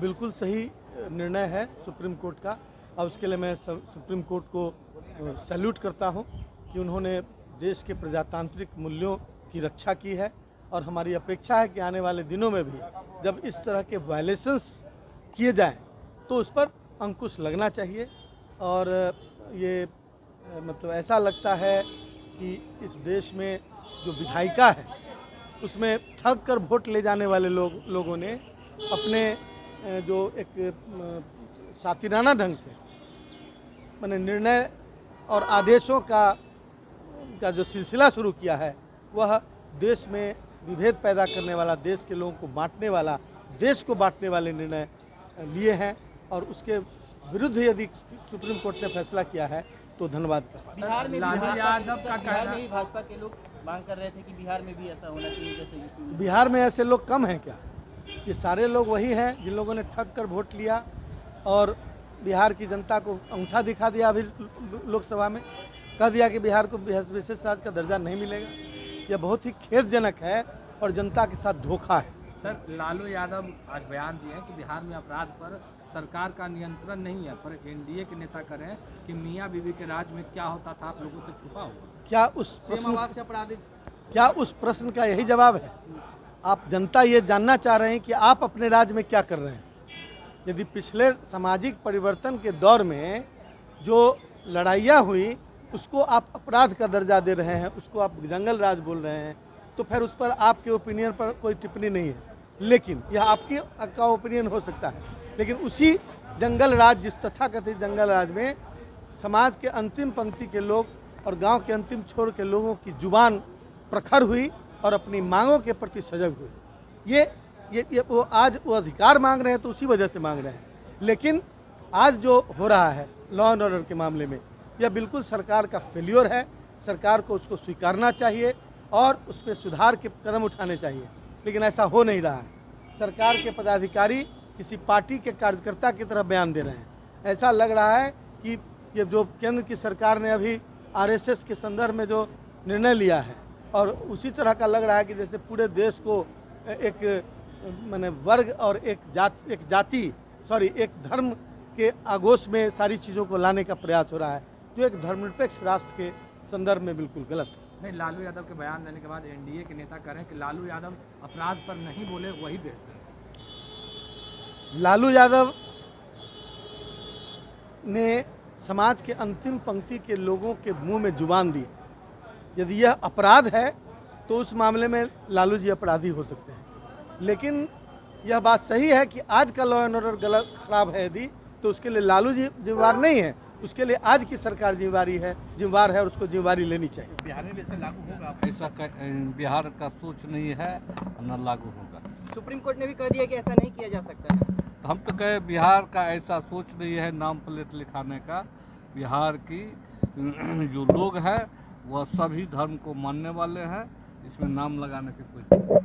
बिल्कुल सही निर्णय है सुप्रीम कोर्ट का, और उसके लिए मैं सुप्रीम कोर्ट को सैल्यूट करता हूं कि उन्होंने देश के प्रजातांत्रिक मूल्यों की रक्षा की है। और हमारी अपेक्षा है कि आने वाले दिनों में भी जब इस तरह के वायलेशंस किए जाएं तो उस पर अंकुश लगना चाहिए। और ये मतलब ऐसा लगता है कि इस देश में जो विधायिका है उसमें ठग कर वोट ले जाने वाले लोगों ने अपने जो एक सातिराना ढंग से मैंने निर्णय और आदेशों का जो सिलसिला शुरू किया है, वह देश में विभेद पैदा करने वाला, देश के लोगों को बांटने वाला, देश को बांटने वाले निर्णय लिए हैं। और उसके विरुद्ध यदि सुप्रीम कोर्ट ने फैसला किया है तो धन्यवाद करता हूं। बिहार में भी भाजपा के लोग मांग कर रहे थे कि बिहार में भी ऐसा होना चाहिए जैसे यूपी। बिहार में ऐसे लोग कम हैं क्या? ये सारे लोग वही हैं जिन लोगों ने ठग कर वोट लिया और बिहार की जनता को अंगूठा दिखा दिया। अभी लोकसभा में कह दिया कि बिहार को विशेष राज्य का दर्जा नहीं मिलेगा। यह बहुत ही खेदजनक है और जनता के साथ धोखा है। सर, लालू यादव आज बयान दिए हैं कि बिहार में अपराध पर सरकार का नियंत्रण नहीं है, पर एनडीए के नेता करें कि मियां बीवी के राज में क्या होता था आप लोगों से छुपा हुआ। क्या उस प्रश्न का यही जवाब है? आप जनता ये जानना चाह रहे हैं कि आप अपने राज्य में क्या कर रहे हैं। यदि पिछले सामाजिक परिवर्तन के दौर में जो लड़ाइयाँ हुई उसको आप अपराध का दर्जा दे रहे हैं, उसको आप जंगल राज बोल रहे हैं, तो फिर उस पर आपके ओपिनियन पर कोई टिप्पणी नहीं है। लेकिन यह आपका ओपिनियन हो सकता है, लेकिन उसी जंगल राज, जिस तथाकथित जंगल राज में समाज के अंतिम पंक्ति के लोग और गांव के अंतिम छोर के लोगों की जुबान प्रखर हुई और अपनी मांगों के प्रति सजग हुई। ये वो आज वो अधिकार मांग रहे हैं तो उसी वजह से मांग रहे हैं। लेकिन आज जो हो रहा है लॉ एंड ऑर्डर के मामले में, यह बिल्कुल सरकार का फेल्योर है। सरकार को उसको स्वीकारना चाहिए और उस पर सुधार के कदम उठाने चाहिए, लेकिन ऐसा हो नहीं रहा है। सरकार के पदाधिकारी किसी पार्टी के कार्यकर्ता की तरह बयान दे रहे हैं। ऐसा लग रहा है कि ये जो केंद्र की सरकार ने अभी आरएसएस के संदर्भ में जो निर्णय लिया है, और उसी तरह का लग रहा है कि जैसे पूरे देश को एक माने वर्ग और एक धर्म के आगोश में सारी चीज़ों को लाने का प्रयास हो रहा है, जो एक धर्मनिरपेक्ष राष्ट्र के संदर्भ में बिल्कुल गलत है। नहीं, लालू यादव के बयान देने के बाद एनडीए के नेता कह रहे हैं कि लालू यादव अपराध पर नहीं बोले वही बेहतर है। लालू यादव ने समाज के अंतिम पंक्ति के लोगों के मुंह में जुबान दी। यदि यह अपराध है तो उस मामले में लालू जी अपराधी हो सकते हैं, लेकिन यह बात सही है कि आज का लॉ एंड ऑर्डर गलत खराब है यदि, तो उसके लिए लालू जी जिम्मेवार नहीं है, उसके लिए आज की सरकार जिम्मेवार है और उसको जिम्मेवारी लेनी चाहिए। बिहार में वैसे लागू होगा? ऐसा बिहार का सोच नहीं है, न लागू होगा। सुप्रीम कोर्ट ने भी कह दिया कि ऐसा नहीं किया जा सकता है। हम तो कहे बिहार का ऐसा सोच नहीं है नाम प्लेट लिखाने का। बिहार की जो लोग हैं वह सभी धर्म को मानने वाले हैं, इसमें नाम लगाने की कोई